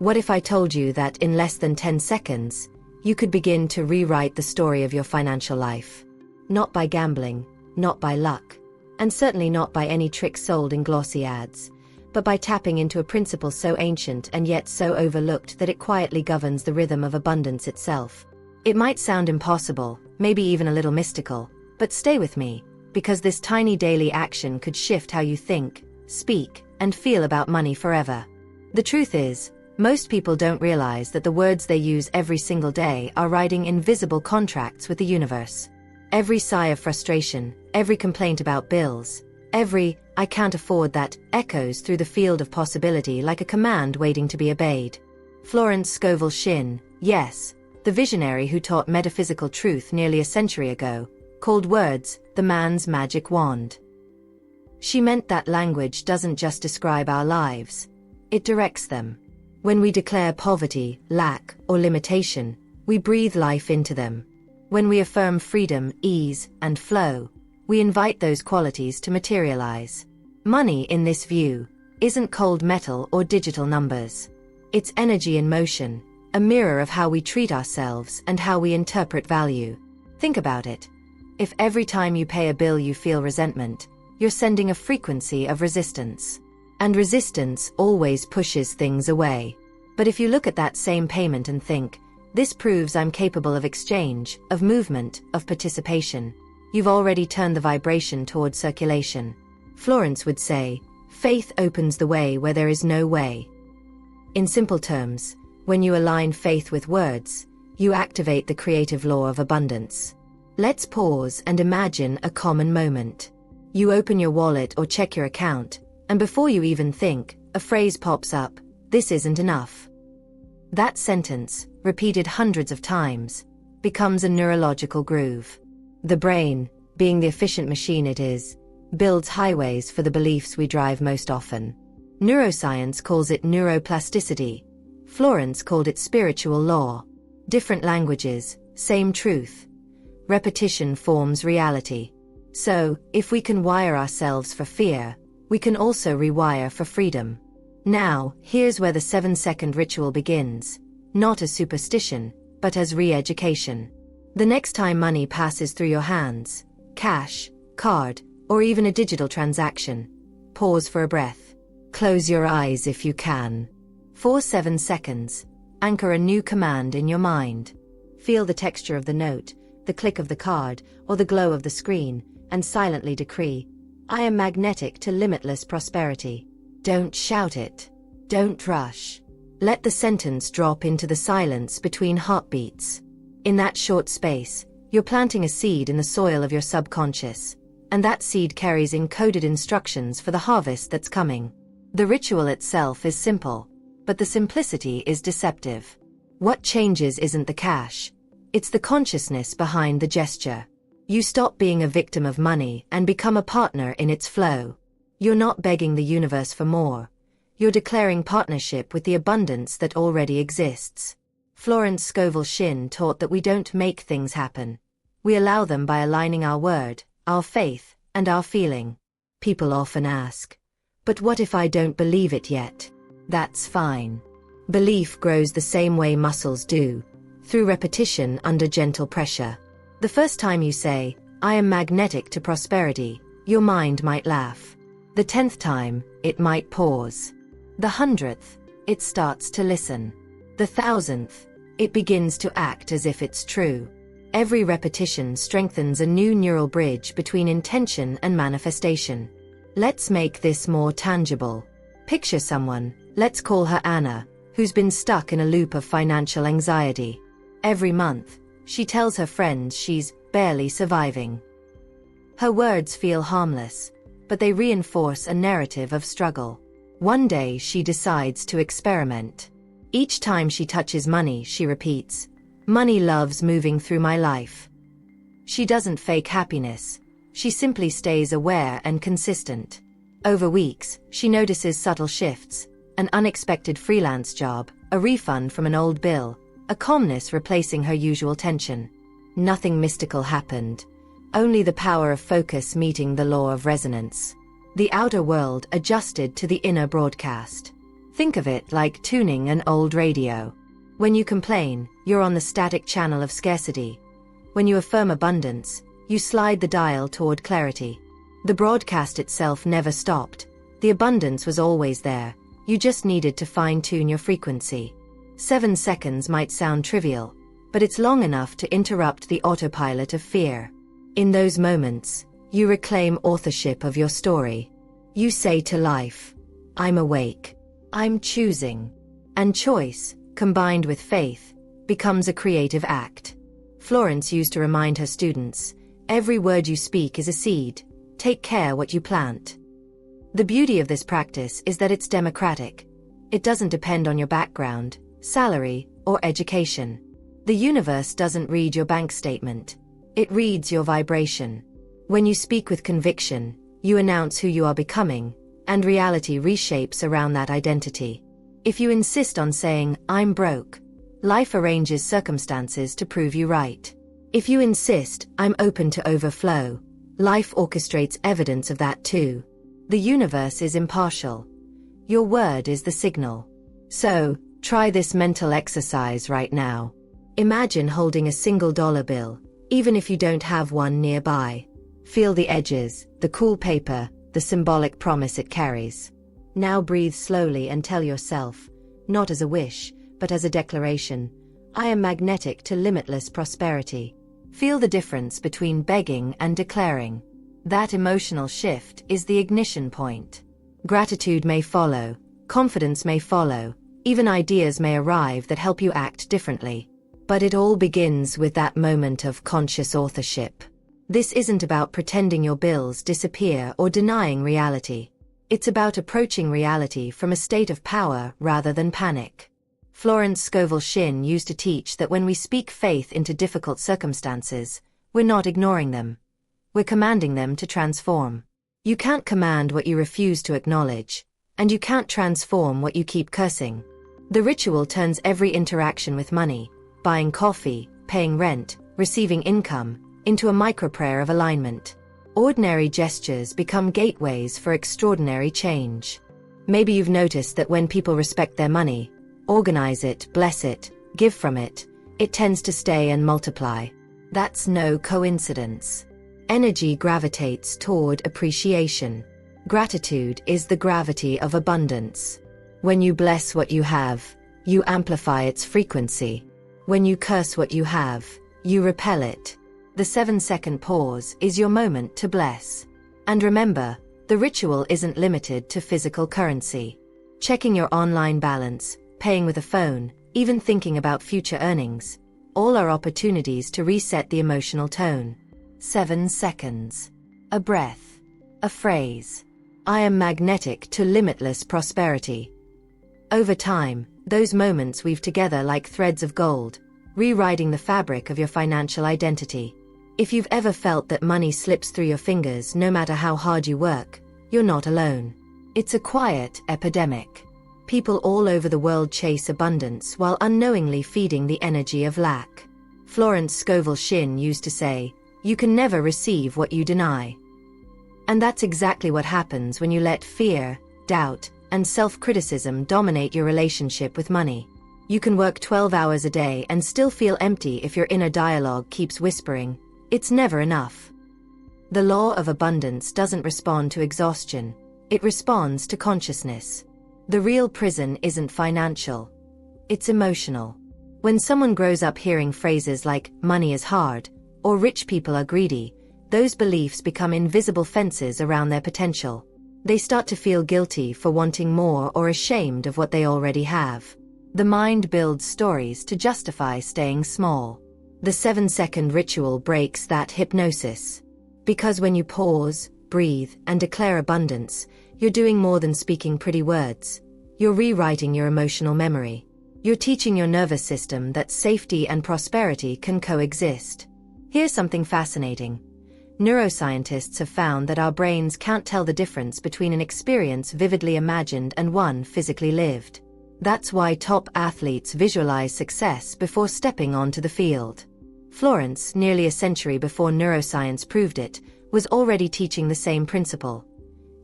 What if I told you that in less than 10 seconds, you could begin to rewrite the story of your financial life? Not by gambling, not by luck, and certainly not by any tricks sold in glossy ads, but by tapping into a principle so ancient and yet so overlooked that it quietly governs the rhythm of abundance itself. It might sound impossible, maybe even a little mystical, but stay with me, because this tiny daily action could shift how you think, speak, and feel about money forever. The truth is, most people don't realize that the words they use every single day are writing invisible contracts with the universe. Every sigh of frustration, every complaint about bills, every "I can't afford that" echoes through the field of possibility like a command waiting to be obeyed. Florence Scovel Shinn, yes, the visionary who taught metaphysical truth nearly a century ago, called words the man's magic wand. She meant that language doesn't just describe our lives, it directs them. When we declare poverty, lack, or limitation, we breathe life into them. When we affirm freedom, ease, and flow, we invite those qualities to materialize. Money, in this view, isn't cold metal or digital numbers. It's energy in motion, a mirror of how we treat ourselves and how we interpret value. Think about it. If every time you pay a bill you feel resentment, you're sending a frequency of resistance. And resistance always pushes things away. But if you look at that same payment and think, this proves I'm capable of exchange, of movement, of participation, you've already turned the vibration toward circulation. Florence would say, faith opens the way where there is no way. In simple terms, when you align faith with words, you activate the creative law of abundance. Let's pause and imagine a common moment. You open your wallet or check your account, and before you even think, a phrase pops up, "This isn't enough." That sentence, repeated hundreds of times, becomes a neurological groove. The brain, being the efficient machine it is, builds highways for the beliefs we drive most often. Neuroscience calls it neuroplasticity. Florence called it spiritual law. Different languages, same truth. Repetition forms reality. So, if we can wire ourselves for fear, we can also rewire for freedom. Now, here's where the 7-second ritual begins, not as superstition, but as re-education. The next time money passes through your hands, cash, card, or even a digital transaction, pause for a breath. Close your eyes if you can. For 7 seconds, anchor a new command in your mind. Feel the texture of the note, the click of the card, or the glow of the screen, and silently decree, I am magnetic to limitless prosperity. Don't shout it. Don't rush. Let the sentence drop into the silence between heartbeats. In that short space, you're planting a seed in the soil of your subconscious, and that seed carries encoded instructions for the harvest that's coming. The ritual itself is simple, but the simplicity is deceptive. What changes isn't the cash, it's the consciousness behind the gesture. You stop being a victim of money and become a partner in its flow. You're not begging the universe for more. You're declaring partnership with the abundance that already exists. Florence Scovel Shinn taught that we don't make things happen. We allow them by aligning our word, our faith, and our feeling. People often ask, but what if I don't believe it yet? That's fine. Belief grows the same way muscles do, through repetition under gentle pressure. The first time you say, I am magnetic to prosperity, your mind might laugh. The 10th time, it might pause. The 100th, it starts to listen. The 1000th, it begins to act as if it's true. Every repetition strengthens a new neural bridge between intention and manifestation. Let's make this more tangible. Picture someone, let's call her Anna, who's been stuck in a loop of financial anxiety. Every month, she tells her friends she's barely surviving. Her words feel harmless, but they reinforce a narrative of struggle. One day she decides to experiment. Each time she touches money, she repeats, "Money loves moving through my life." She doesn't fake happiness. She simply stays aware and consistent. Over weeks, she notices subtle shifts, an unexpected freelance job, a refund from an old bill, a calmness replacing her usual tension. Nothing mystical happened, only the power of focus meeting the law of resonance. The outer world adjusted to the inner broadcast. Think of it like tuning an old radio. When you complain, you're on the static channel of scarcity. When you affirm abundance, you slide the dial toward clarity. The broadcast itself never stopped. The abundance was always there. You just needed to fine-tune your frequency. 7 seconds might sound trivial, but it's long enough to interrupt the autopilot of fear. In those moments, you reclaim authorship of your story. You say to life, I'm awake. I'm choosing. And choice, combined with faith, becomes a creative act. Florence used to remind her students, every word you speak is a seed. Take care what you plant. The beauty of this practice is that it's democratic. It doesn't depend on your background, salary, or education. The universe doesn't read your bank statement. It reads your vibration. When you speak with conviction, you announce who you are becoming, and reality reshapes around that identity. If you insist on saying, I'm broke, life arranges circumstances to prove you right. If you insist, I'm open to overflow, life orchestrates evidence of that too. The universe is impartial. Your word is the signal. So, try this mental exercise right now. Imagine holding a single dollar bill, even if you don't have one nearby. Feel the edges, the cool paper, the symbolic promise it carries. Now breathe slowly and tell yourself, not as a wish, but as a declaration, I am magnetic to limitless prosperity. Feel the difference between begging and declaring. That emotional shift is the ignition point. Gratitude may follow, confidence may follow, even ideas may arrive that help you act differently. But it all begins with that moment of conscious authorship. This isn't about pretending your bills disappear or denying reality. It's about approaching reality from a state of power rather than panic. Florence Scovel Shinn used to teach that when we speak faith into difficult circumstances, we're not ignoring them. We're commanding them to transform. You can't command what you refuse to acknowledge, and you can't transform what you keep cursing. The ritual turns every interaction with money, buying coffee, paying rent, receiving income, into a microprayer of alignment. Ordinary gestures become gateways for extraordinary change. Maybe you've noticed that when people respect their money, organize it, bless it, give from it, it tends to stay and multiply. That's no coincidence. Energy gravitates toward appreciation. Gratitude is the gravity of abundance. When you bless what you have, you amplify its frequency. When you curse what you have, you repel it. The 7-second pause is your moment to bless. And remember, the ritual isn't limited to physical currency. Checking your online balance, paying with a phone, even thinking about future earnings, all are opportunities to reset the emotional tone. 7 seconds. A breath. A phrase. I am magnetic to limitless prosperity. Over time, those moments weave together like threads of gold, rewriting the fabric of your financial identity. If you've ever felt that money slips through your fingers no matter how hard you work, you're not alone. It's a quiet epidemic. People all over the world chase abundance while unknowingly feeding the energy of lack. Florence Scovel Shinn used to say, you can never receive what you deny. And that's exactly what happens when you let fear, doubt, and self-criticism dominate your relationship with money. You can work 12 hours a day and still feel empty if your inner dialogue keeps whispering, it's never enough. The law of abundance doesn't respond to exhaustion, it responds to consciousness. The real prison isn't financial. It's emotional. When someone grows up hearing phrases like, money is hard, or rich people are greedy, those beliefs become invisible fences around their potential. They start to feel guilty for wanting more or ashamed of what they already have. The mind builds stories to justify staying small. The 7-second ritual breaks that hypnosis. Because when you pause, breathe, and declare abundance, you're doing more than speaking pretty words. You're rewriting your emotional memory. You're teaching your nervous system that safety and prosperity can coexist. Here's something fascinating. Neuroscientists have found that our brains can't tell the difference between an experience vividly imagined and one physically lived. That's why top athletes visualize success before stepping onto the field. Florence, nearly a century before neuroscience proved it, was already teaching the same principle.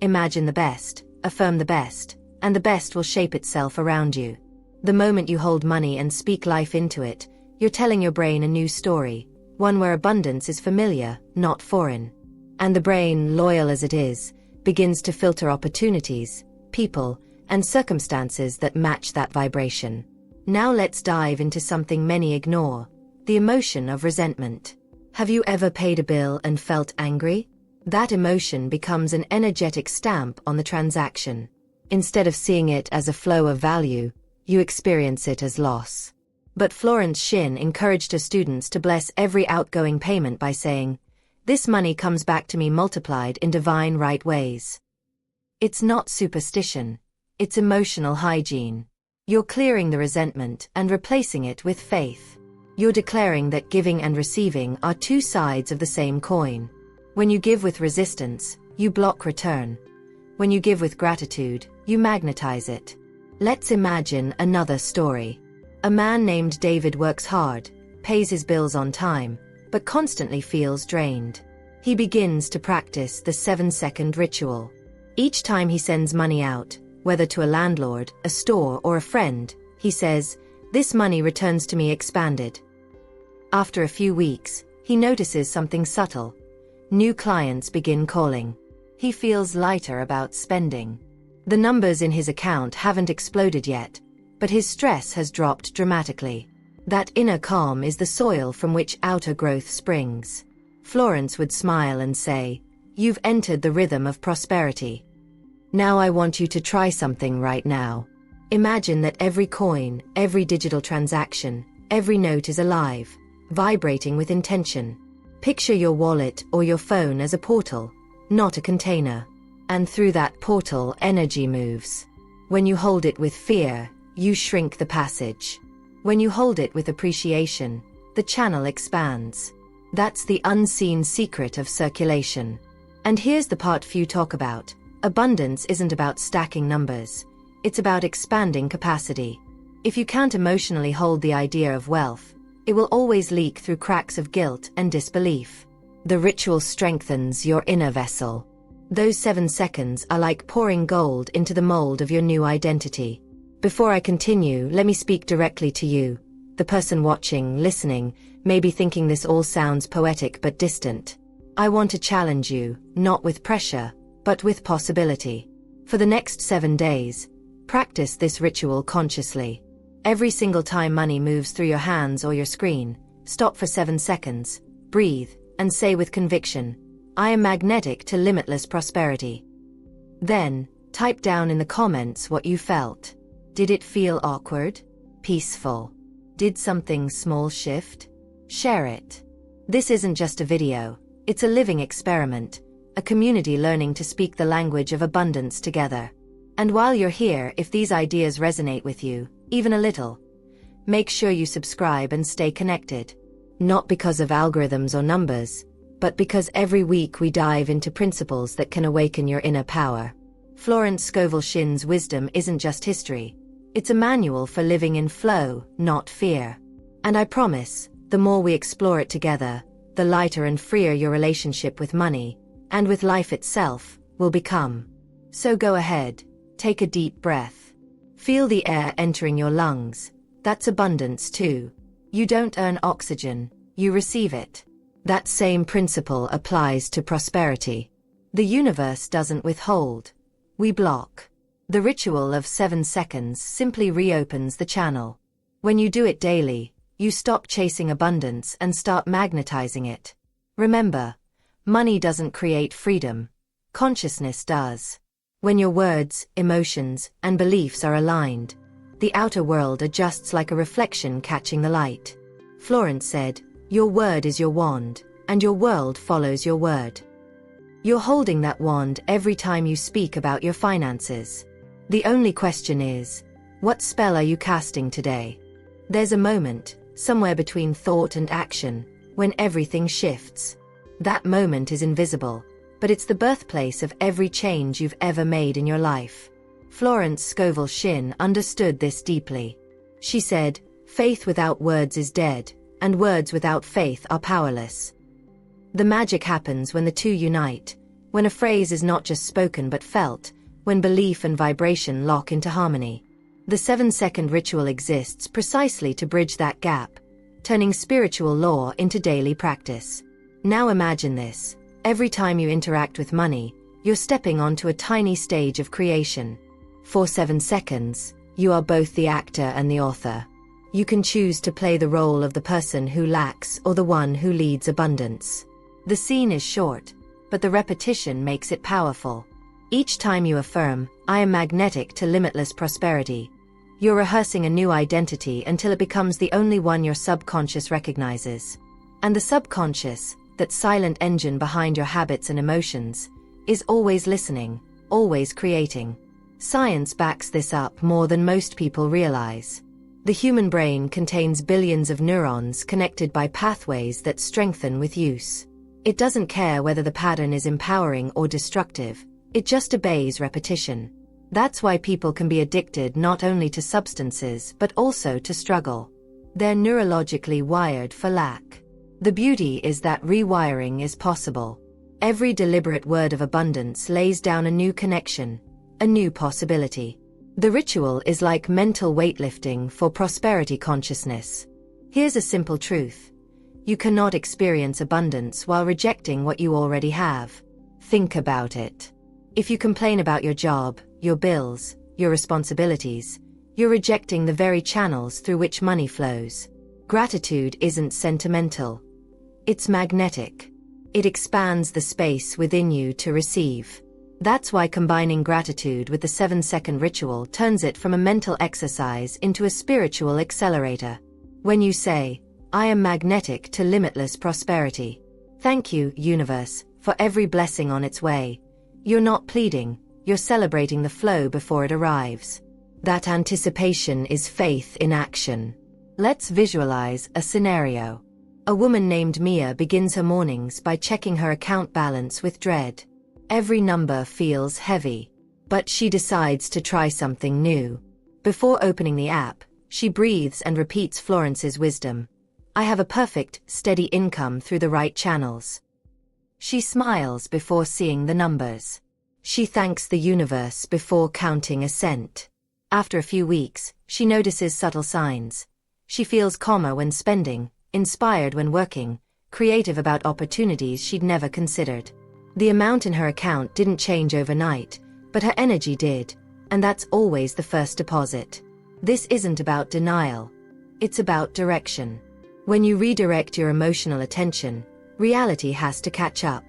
Imagine the best, affirm the best, and the best will shape itself around you. The moment you hold money and speak life into it, you're telling your brain a new story, one where abundance is familiar, not foreign. And the brain, loyal as it is, begins to filter opportunities, people, and circumstances that match that vibration. Now let's dive into something many ignore: the emotion of resentment. Have you ever paid a bill and felt angry? That emotion becomes an energetic stamp on the transaction. Instead of seeing it as a flow of value, you experience it as loss. But Florence Shinn encouraged her students to bless every outgoing payment by saying, "This money comes back to me multiplied in divine right ways." It's not superstition, it's emotional hygiene. You're clearing the resentment and replacing it with faith. You're declaring that giving and receiving are two sides of the same coin. When you give with resistance, you block return. When you give with gratitude, you magnetize it. Let's imagine another story. A man named David works hard, pays his bills on time, but constantly feels drained. He begins to practice the 7-second ritual. Each time he sends money out, whether to a landlord, a store, or a friend, he says, "This money returns to me expanded." After a few weeks, he notices something subtle. New clients begin calling. He feels lighter about spending. The numbers in his account haven't exploded yet, but his stress has dropped dramatically. That inner calm is the soil from which outer growth springs. Florence would smile and say, "You've entered the rhythm of prosperity. Now I want you to try something right now. Imagine that every coin, every digital transaction, every note is alive, vibrating with intention. Picture your wallet or your phone as a portal, not a container. And through that portal, energy moves. When you hold it with fear, you shrink the passage. When you hold it with appreciation, the channel expands. That's the unseen secret of circulation. And here's the part few talk about. Abundance isn't about stacking numbers. It's about expanding capacity. If you can't emotionally hold the idea of wealth, it will always leak through cracks of guilt and disbelief. The ritual strengthens your inner vessel. Those 7 seconds are like pouring gold into the mold of your new identity. Before I continue, let me speak directly to you. The person watching, listening, may be thinking this all sounds poetic but distant. I want to challenge you, not with pressure, but with possibility. For the next 7 days, practice this ritual consciously. Every single time money moves through your hands or your screen, stop for 7 seconds, breathe, and say with conviction, "I am magnetic to limitless prosperity." Then, type down in the comments what you felt. Did it feel awkward? Peaceful? Did something small shift? Share it. This isn't just a video, it's a living experiment, a community learning to speak the language of abundance together. And while you're here, if these ideas resonate with you, even a little, make sure you subscribe and stay connected. Not because of algorithms or numbers, but because every week we dive into principles that can awaken your inner power. Florence Scovel Shinn's wisdom isn't just history. It's a manual for living in flow, not fear. And I promise, the more we explore it together, the lighter and freer your relationship with money, and with life itself, will become. So go ahead, take a deep breath. Feel the air entering your lungs. That's abundance too. You don't earn oxygen, you receive it. That same principle applies to prosperity. The universe doesn't withhold. We block. The ritual of 7 seconds simply reopens the channel. When you do it daily, you stop chasing abundance and start magnetizing it. Remember, money doesn't create freedom. Consciousness does. When your words, emotions, and beliefs are aligned, the outer world adjusts like a reflection catching the light. Florence said, "Your word is your wand, and your world follows your word." You're holding that wand every time you speak about your finances. The only question is, what spell are you casting today? There's a moment, somewhere between thought and action, when everything shifts. That moment is invisible, but it's the birthplace of every change you've ever made in your life. Florence Scovel Shinn understood this deeply. She said, "Faith without words is dead, and words without faith are powerless." The magic happens when the two unite, when a phrase is not just spoken but felt, when belief and vibration lock into harmony. The 7-second ritual exists precisely to bridge that gap, turning spiritual law into daily practice. Now imagine this. Every time you interact with money, you're stepping onto a tiny stage of creation. For 7 seconds, you are both the actor and the author. You can choose to play the role of the person who lacks or the one who leads abundance. The scene is short, but the repetition makes it powerful. Each time you affirm, "I am magnetic to limitless prosperity," you're rehearsing a new identity until it becomes the only one your subconscious recognizes. And the subconscious, that silent engine behind your habits and emotions, is always listening, always creating. Science backs this up more than most people realize. The human brain contains billions of neurons connected by pathways that strengthen with use. It doesn't care whether the pattern is empowering or destructive, it just obeys repetition. That's why people can be addicted not only to substances but also to struggle. They're neurologically wired for lack. The beauty is that rewiring is possible. Every deliberate word of abundance lays down a new connection, a new possibility. The ritual is like mental weightlifting for prosperity consciousness. Here's a simple truth. You cannot experience abundance while rejecting what you already have. Think about it. If you complain about your job, your bills, your responsibilities, you're rejecting the very channels through which money flows. Gratitude isn't sentimental. It's magnetic. It expands the space within you to receive. That's why combining gratitude with the 7-second ritual turns it from a mental exercise into a spiritual accelerator. When you say, "I am magnetic to limitless prosperity. Thank you, universe, for every blessing on its way," you're not pleading, you're celebrating the flow before it arrives. That anticipation is faith in action. Let's visualize a scenario. A woman named Mia begins her mornings by checking her account balance with dread. Every number feels heavy. But she decides to try something new. Before opening the app, she breathes and repeats Florence's wisdom. "I have a perfect, steady income through the right channels." She smiles before seeing the numbers. She thanks the universe before counting a cent. After a few weeks, she notices subtle signs. She feels calmer when spending, inspired when working, creative about opportunities she'd never considered. The amount in her account didn't change overnight, but her energy did, and that's always the first deposit. This isn't about denial. It's about direction. When you redirect your emotional attention, reality has to catch up.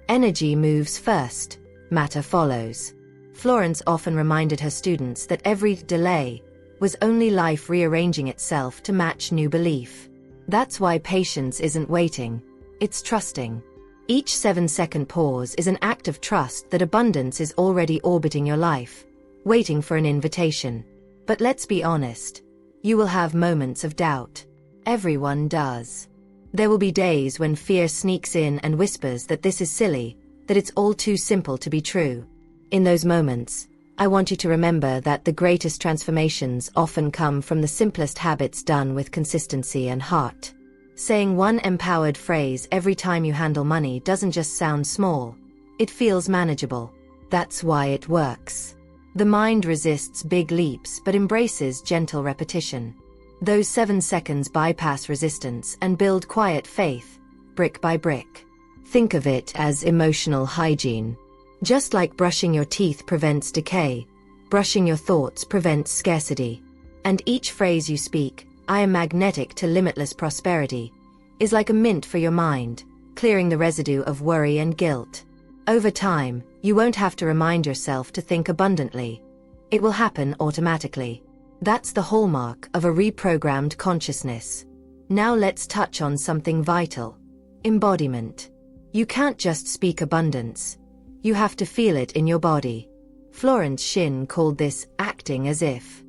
Energy moves first, matter follows. Florence often reminded her students that every delay was only life rearranging itself to match new belief. That's why patience isn't waiting, it's trusting. Each 7-second pause is an act of trust that abundance is already orbiting your life, waiting for an invitation. But let's be honest, you will have moments of doubt. Everyone does. There will be days when fear sneaks in and whispers that this is silly, that it's all too simple to be true. In those moments, I want you to remember that the greatest transformations often come from the simplest habits done with consistency and heart. Saying one empowered phrase every time you handle money doesn't just sound small. It feels manageable. That's why it works. The mind resists big leaps but embraces gentle repetition. Those 7 seconds bypass resistance and build quiet faith, brick by brick. Think of it as emotional hygiene. Just like brushing your teeth prevents decay, brushing your thoughts prevents scarcity. And each phrase you speak, "I am magnetic to limitless prosperity," is like a mint for your mind, clearing the residue of worry and guilt. Over time, you won't have to remind yourself to think abundantly. It will happen automatically. That's the hallmark of a reprogrammed consciousness. Now let's touch on something vital. Embodiment. You can't just speak abundance. You have to feel it in your body. Florence Scovel called this acting as if.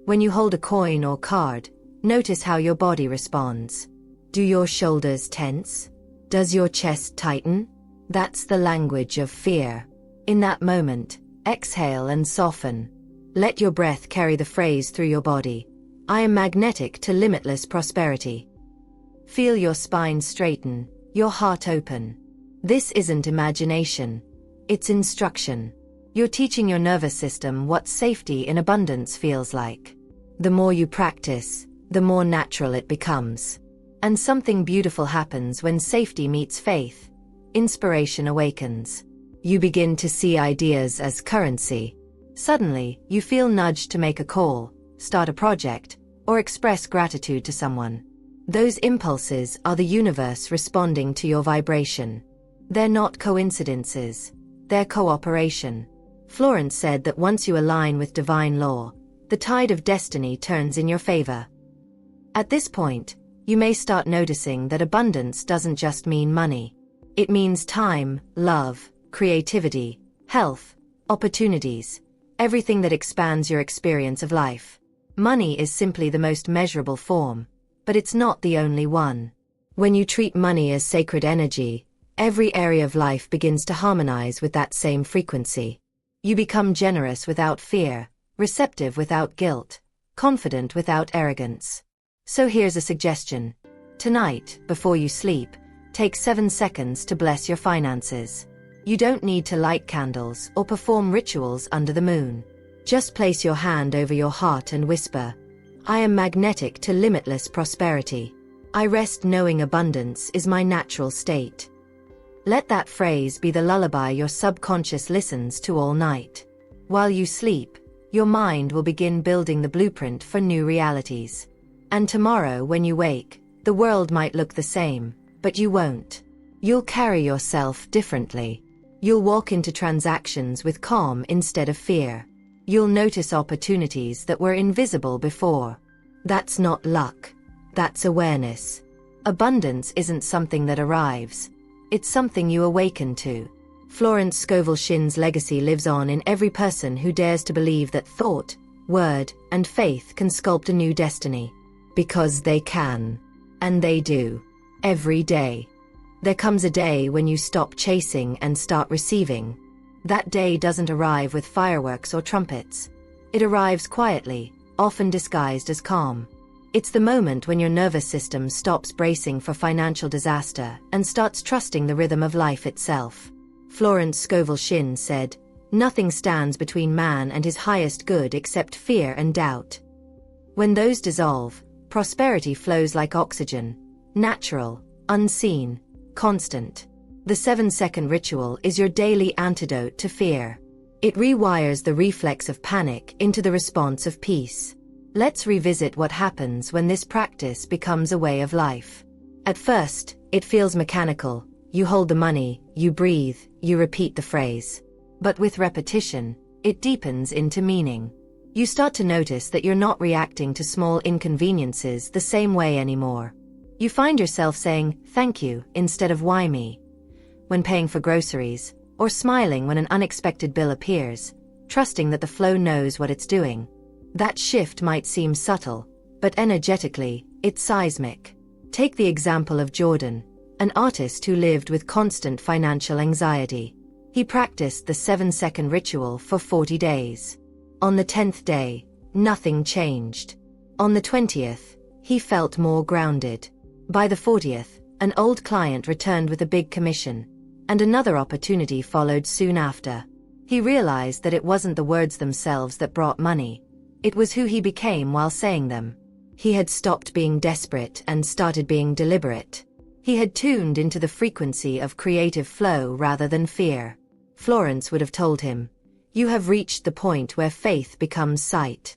When you hold a coin or card, notice how your body responds. Do your shoulders tense? Does your chest tighten? That's the language of fear. In that moment, exhale and soften. Let your breath carry the phrase through your body. "I am magnetic to limitless prosperity." Feel your spine straighten, your heart open. This isn't imagination. It's instruction. You're teaching your nervous system what safety in abundance feels like. The more you practice, the more natural it becomes. And something beautiful happens when safety meets faith. Inspiration awakens. You begin to see ideas as currency. Suddenly, you feel nudged to make a call, start a project, or express gratitude to someone. Those impulses are the universe responding to your vibration. They're not coincidences. They're cooperation. Florence said that once you align with divine law, the tide of destiny turns in your favor. At this point, you may start noticing that abundance doesn't just mean money. It means time, love, creativity, health, opportunities, everything that expands your experience of life. Money is simply the most measurable form, but it's not the only one. When you treat money as sacred energy, every area of life begins to harmonize with that same frequency. You become generous without fear, receptive without guilt, confident without arrogance. So here's a suggestion. Tonight, before you sleep, take 7 seconds to bless your finances. You don't need to light candles or perform rituals under the moon. Just place your hand over your heart and whisper, "I am magnetic to limitless prosperity. I rest knowing abundance is my natural state." Let that phrase be the lullaby your subconscious listens to all night. While you sleep, your mind will begin building the blueprint for new realities. And tomorrow when you wake, the world might look the same, but you won't. You'll carry yourself differently. You'll walk into transactions with calm instead of fear. You'll notice opportunities that were invisible before. That's not luck. That's awareness. Abundance isn't something that arrives. It's something you awaken to. Florence Scovel Shinn's legacy lives on in every person who dares to believe that thought, word, and faith can sculpt a new destiny. Because they can. And they do. Every day. There comes a day when you stop chasing and start receiving. That day doesn't arrive with fireworks or trumpets. It arrives quietly, often disguised as calm. It's the moment when your nervous system stops bracing for financial disaster and starts trusting the rhythm of life itself. Florence Scovel Shinn said, "Nothing stands between man and his highest good except fear and doubt." When those dissolve, prosperity flows like oxygen, natural, unseen, constant. The 7-second ritual is your daily antidote to fear. It rewires the reflex of panic into the response of peace. Let's revisit what happens when this practice becomes a way of life. At first, it feels mechanical. You hold the money, you breathe, you repeat the phrase. But with repetition, it deepens into meaning. You start to notice that you're not reacting to small inconveniences the same way anymore. You find yourself saying, "Thank you," instead of "Why me?" when paying for groceries, or smiling when an unexpected bill appears, trusting that the flow knows what it's doing. That shift might seem subtle, but energetically, it's seismic. Take the example of Jordan, an artist who lived with constant financial anxiety. He practiced the 7-second ritual for 40 days. On the 10th day, nothing changed. On the 20th, he felt more grounded. By the 40th, an old client returned with a big commission, and another opportunity followed soon after. He realized that it wasn't the words themselves that brought money. It was who he became while saying them. He had stopped being desperate and started being deliberate. He had tuned into the frequency of creative flow rather than fear. Florence would have told him, "You have reached the point where faith becomes sight."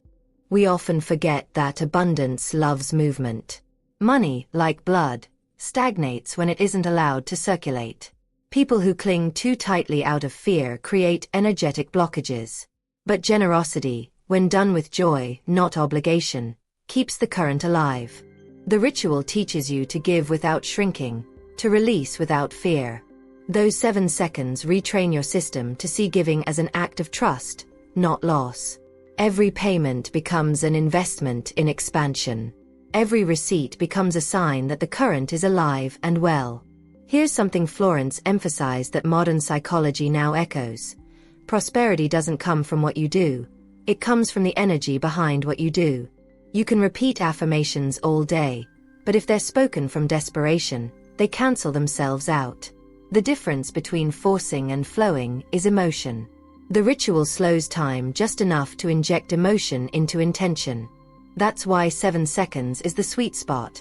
We often forget that abundance loves movement. Money, like blood, stagnates when it isn't allowed to circulate. People who cling too tightly out of fear create energetic blockages. But generosity, when done with joy, not obligation, keeps the current alive. The ritual teaches you to give without shrinking, to release without fear. Those 7 seconds retrain your system to see giving as an act of trust, not loss. Every payment becomes an investment in expansion. Every receipt becomes a sign that the current is alive and well. Here's something Florence emphasized that modern psychology now echoes. Prosperity doesn't come from what you do. It comes from the energy behind what you do. You can repeat affirmations all day, but if they're spoken from desperation, they cancel themselves out. The difference between forcing and flowing is emotion. The ritual slows time just enough to inject emotion into intention. That's why 7 seconds is the sweet spot.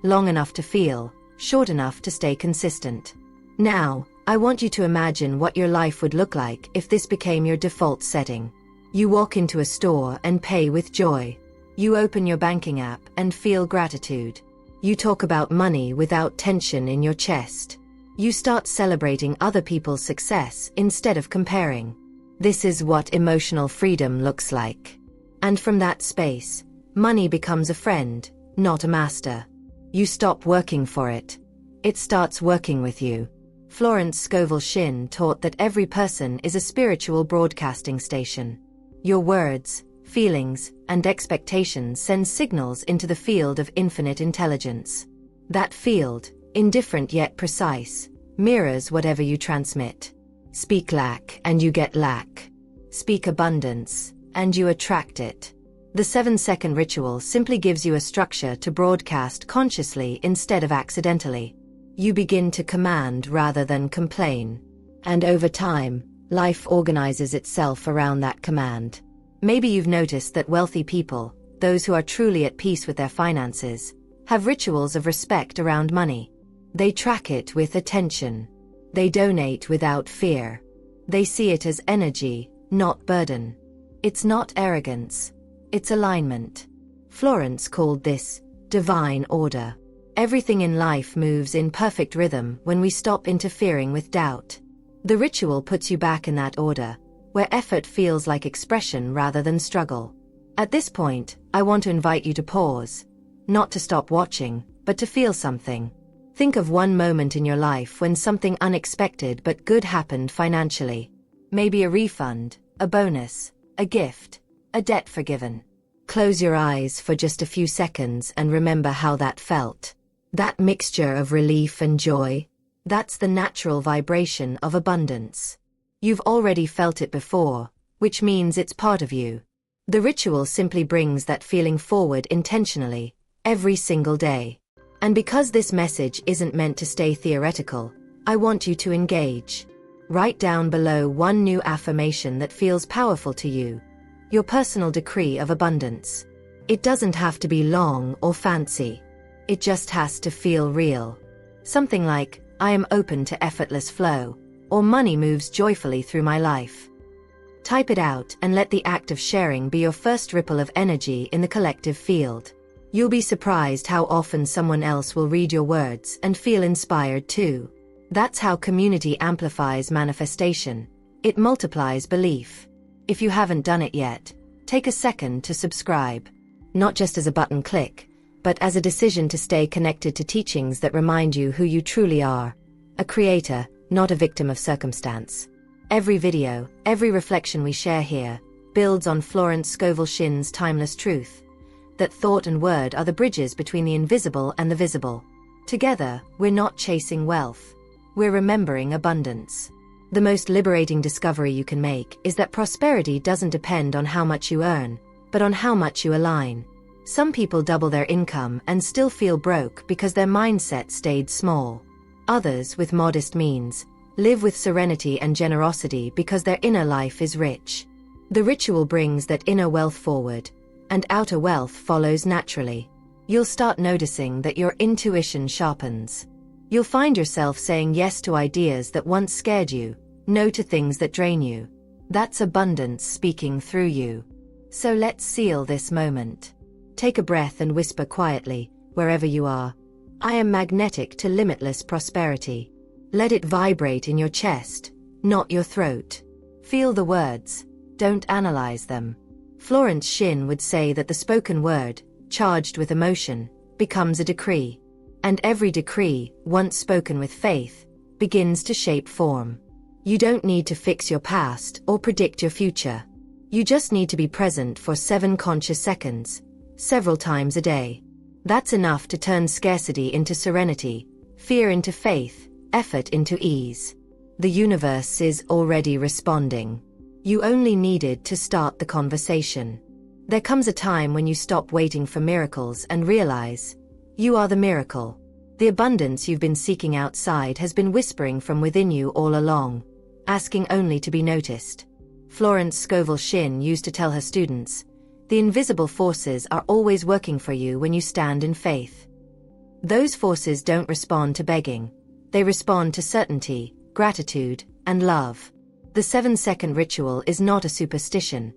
Long enough to feel, short enough to stay consistent. Now, I want you to imagine what your life would look like if this became your default setting. You walk into a store and pay with joy. You open your banking app and feel gratitude. You talk about money without tension in your chest. You start celebrating other people's success instead of comparing. This is what emotional freedom looks like. And from that space, money becomes a friend, not a master. You stop working for it. It starts working with you. Florence Scovel Shinn taught that every person is a spiritual broadcasting station. Your words, feelings, and expectations send signals into the field of infinite intelligence. That field, indifferent yet precise, mirrors whatever you transmit. Speak lack and you get lack. Speak abundance, and you attract it. The 7-second ritual simply gives you a structure to broadcast consciously instead of accidentally. You begin to command rather than complain. And over time, life organizes itself around that command. Maybe you've noticed that wealthy people, those who are truly at peace with their finances, have rituals of respect around money. They track it with attention. They donate without fear. They see it as energy, not burden. It's not arrogance. It's alignment. Florence called this divine order. Everything in life moves in perfect rhythm when we stop interfering with doubt. The ritual puts you back in that order, where effort feels like expression rather than struggle. At this point, I want to invite you to pause. Not to stop watching, but to feel something. Think of one moment in your life when something unexpected but good happened financially. Maybe a refund, a bonus, a gift, a debt forgiven. Close your eyes for just a few seconds and remember how that felt. That mixture of relief and joy, that's the natural vibration of abundance. You've already felt it before, which means it's part of you. The ritual simply brings that feeling forward intentionally, every single day. And because this message isn't meant to stay theoretical, I want you to engage. Write down below one new affirmation that feels powerful to you. Your personal decree of abundance. It doesn't have to be long or fancy. It just has to feel real. Something like, I am open to effortless flow, or money moves joyfully through my life. Type it out and let the act of sharing be your first ripple of energy in the collective field. You'll be surprised how often someone else will read your words and feel inspired too. That's how community amplifies manifestation. It multiplies belief. If you haven't done it yet, take a second to subscribe. Not just as a button click, but as a decision to stay connected to teachings that remind you who you truly are. A creator, not a victim of circumstance. Every video, every reflection we share here, builds on Florence Scovel Shinn's timeless truth. That thought and word are the bridges between the invisible and the visible. Together, we're not chasing wealth. We're remembering abundance. The most liberating discovery you can make is that prosperity doesn't depend on how much you earn, but on how much you align. Some people double their income and still feel broke because their mindset stayed small. Others, with modest means, live with serenity and generosity because their inner life is rich. The ritual brings that inner wealth forward, and outer wealth follows naturally. You'll start noticing that your intuition sharpens. You'll find yourself saying yes to ideas that once scared you, no to things that drain you. That's abundance speaking through you. So let's seal this moment. Take a breath and whisper quietly, wherever you are. I am magnetic to limitless prosperity. Let it vibrate in your chest, not your throat. Feel the words. Don't analyze them. Florence Shinn would say that the spoken word, charged with emotion, becomes a decree. And every decree, once spoken with faith, begins to shape form. You don't need to fix your past or predict your future. You just need to be present for 7 conscious seconds, several times a day. That's enough to turn scarcity into serenity, fear into faith, effort into ease. The universe is already responding. You only needed to start the conversation. There comes a time when you stop waiting for miracles and realize, you are the miracle. The abundance you've been seeking outside has been whispering from within you all along, asking only to be noticed. Florence Scovel Shinn used to tell her students, the invisible forces are always working for you when you stand in faith. Those forces don't respond to begging. They respond to certainty, gratitude, and love. The 7-second ritual is not a superstition.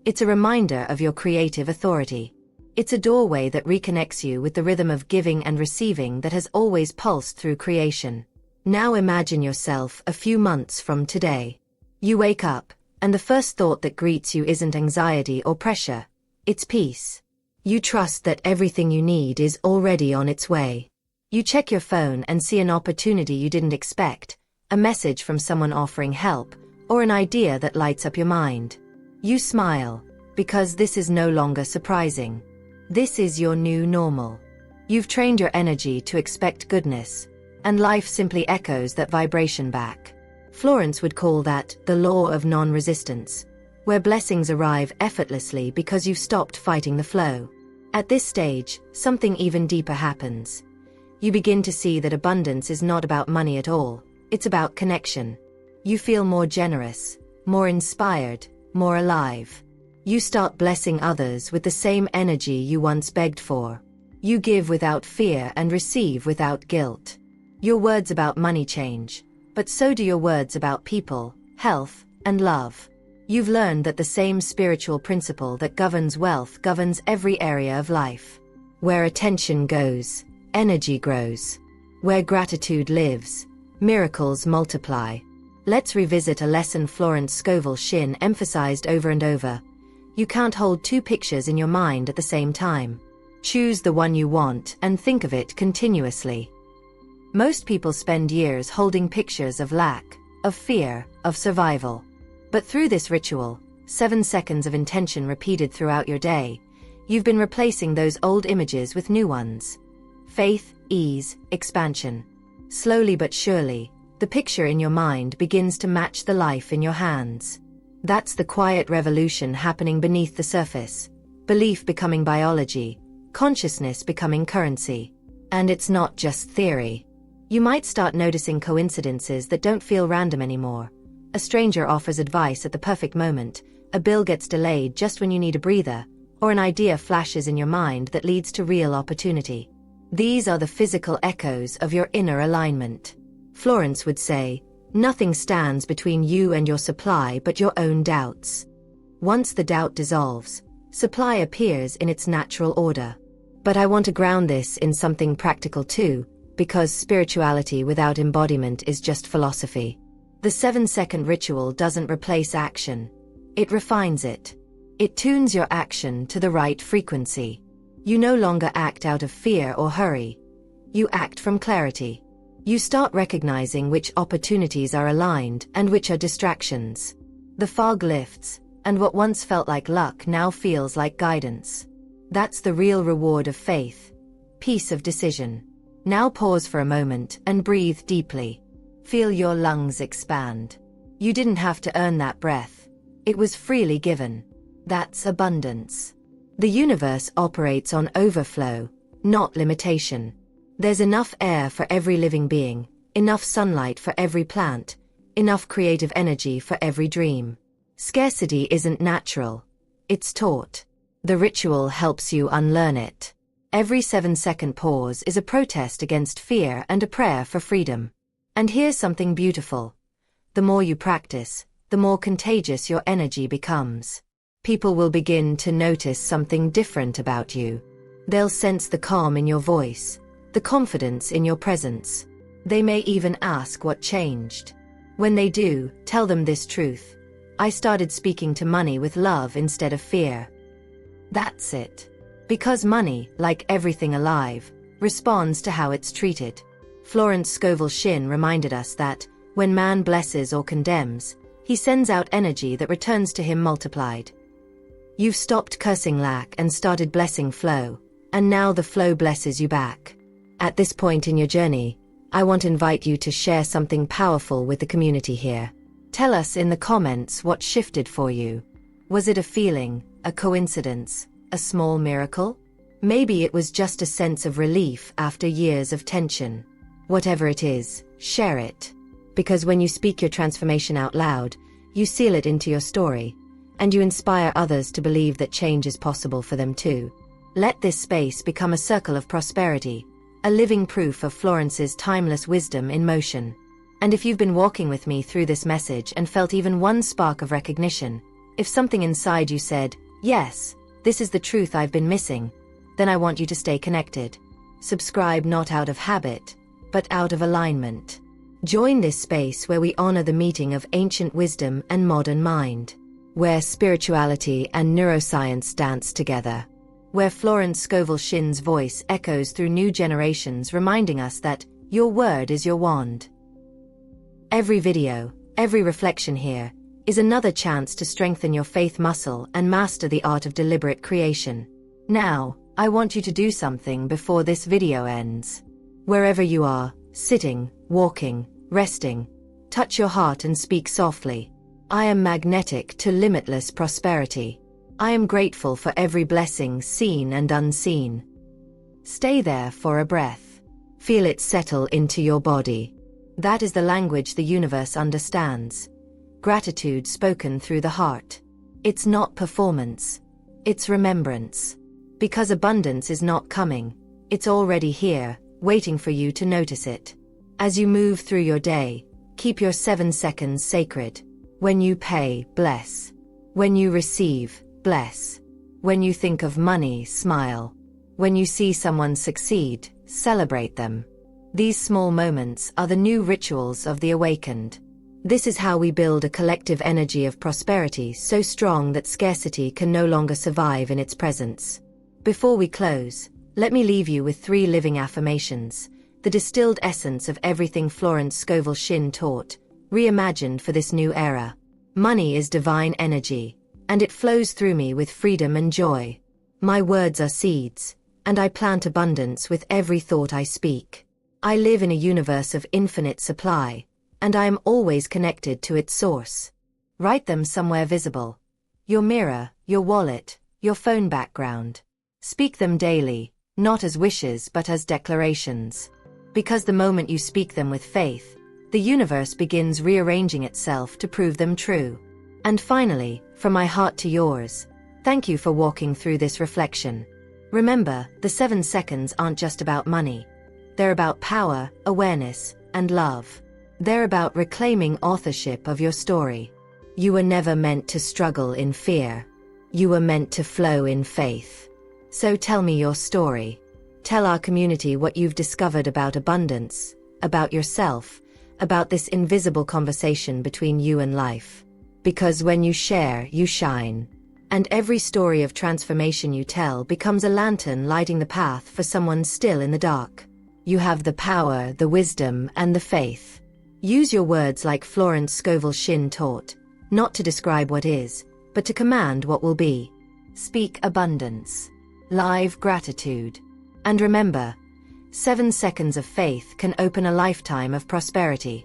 It's a reminder of your creative authority. It's a doorway that reconnects you with the rhythm of giving and receiving that has always pulsed through creation. Now imagine yourself a few months from today. You wake up, and the first thought that greets you isn't anxiety or pressure. It's peace. You trust that everything you need is already on its way. You check your phone and see an opportunity you didn't expect, a message from someone offering help, or an idea that lights up your mind. You smile, because this is no longer surprising. This is your new normal. You've trained your energy to expect goodness, and life simply echoes that vibration back. Florence would call that the law of non-resistance, where blessings arrive effortlessly because you've stopped fighting the flow. At this stage, something even deeper happens. You begin to see that abundance is not about money at all, it's about connection. You feel more generous, more inspired, more alive. You start blessing others with the same energy you once begged for. You give without fear and receive without guilt. Your words about money change, but so do your words about people, health, and love. You've learned that the same spiritual principle that governs wealth governs every area of life. Where attention goes, energy grows. Where gratitude lives, miracles multiply. Let's revisit a lesson Florence Scovel Shinn emphasized over and over. You can't hold two pictures in your mind at the same time. Choose the one you want and think of it continuously. Most people spend years holding pictures of lack, of fear, of survival. But through this ritual, 7 seconds of intention repeated throughout your day, you've been replacing those old images with new ones. Faith, ease, expansion. Slowly but surely, the picture in your mind begins to match the life in your hands. That's the quiet revolution happening beneath the surface. Belief becoming biology, consciousness becoming currency. And it's not just theory. You might start noticing coincidences that don't feel random anymore. A stranger offers advice at the perfect moment, a bill gets delayed just when you need a breather, or an idea flashes in your mind that leads to real opportunity. These are the physical echoes of your inner alignment. Florence would say, nothing stands between you and your supply but your own doubts. Once the doubt dissolves, supply appears in its natural order. But I want to ground this in something practical too, because spirituality without embodiment is just philosophy. The 7-second ritual doesn't replace action. It refines it. It tunes your action to the right frequency. You no longer act out of fear or hurry. You act from clarity. You start recognizing which opportunities are aligned and which are distractions. The fog lifts, and what once felt like luck now feels like guidance. That's the real reward of faith. Peace of decision. Now pause for a moment and breathe deeply. Feel your lungs expand. You didn't have to earn that breath. It was freely given. That's abundance. The universe operates on overflow, not limitation. There's enough air for every living being, enough sunlight for every plant, enough creative energy for every dream. Scarcity isn't natural. It's taught. The ritual helps you unlearn it. Every 7-second pause is a protest against fear and a prayer for freedom. And here's something beautiful. The more you practice, the more contagious your energy becomes. People will begin to notice something different about you. They'll sense the calm in your voice, the confidence in your presence. They may even ask what changed. When they do, tell them this truth. I started speaking to money with love instead of fear. That's it. Because money, like everything alive, responds to how it's treated. Florence Scovel Shinn reminded us that, when man blesses or condemns, he sends out energy that returns to him multiplied. You've stopped cursing lack and started blessing flow, and now the flow blesses you back. At this point in your journey, I want to invite you to share something powerful with the community here. Tell us in the comments what shifted for you. Was it a feeling, a coincidence, a small miracle? Maybe it was just a sense of relief after years of tension. Whatever it is, share it. Because when you speak your transformation out loud, You seal it into your story, and you inspire others to believe that change is possible for them too. Let this space become a circle of prosperity, a living proof of Florence's timeless wisdom in motion. And if you've been walking with me through this message and felt even one spark of recognition, if something inside you said, "Yes, this is the truth I've been missing," then I want you to stay connected. Subscribe not out of habit, but out of alignment. Join this space where we honor the meeting of ancient wisdom and modern mind, where spirituality and neuroscience dance together, where Florence Scovel Shinn's voice echoes through new generations, reminding us that your word is your wand. Every video, every reflection here, is another chance to strengthen your faith muscle and master the art of deliberate creation. Now, I want you to do something before this video ends. Wherever you are, sitting, walking, resting, touch your heart and speak softly. I am magnetic to limitless prosperity. I am grateful for every blessing seen and unseen. Stay there for a breath. Feel it settle into your body. That is the language the universe understands. Gratitude spoken through the heart. It's not performance. It's remembrance. Because abundance is not coming. It's already here, waiting for you to notice it. As you move through your day, keep your 7 seconds sacred. When you pay, bless. When you receive, bless. When you think of money, smile. When you see someone succeed, celebrate them. These small moments are the new rituals of the awakened. This is how we build a collective energy of prosperity so strong that scarcity can no longer survive in its presence. Before we close, let me leave you with 3 living affirmations, the distilled essence of everything Florence Scovel Shinn taught, reimagined for this new era. Money is divine energy, and it flows through me with freedom and joy. My words are seeds, and I plant abundance with every thought I speak. I live in a universe of infinite supply, and I am always connected to its source. Write them somewhere visible. Your mirror, your wallet, your phone background. Speak them daily, not as wishes but as declarations. Because the moment you speak them with faith, the universe begins rearranging itself to prove them true. And finally, from my heart to yours, thank you for walking through this reflection. Remember, the 7 seconds aren't just about money. They're about power, awareness, and love. They're about reclaiming authorship of your story. You were never meant to struggle in fear. You were meant to flow in faith. So tell me your story. Tell our community what you've discovered about abundance, about yourself, about this invisible conversation between you and life. Because when you share, you shine. And every story of transformation you tell becomes a lantern lighting the path for someone still in the dark. You have the power, the wisdom, and the faith. Use your words like Florence Scovel Shinn taught, not to describe what is, but to command what will be. Speak abundance. Live gratitude. And remember, 7 seconds of faith can open a lifetime of prosperity.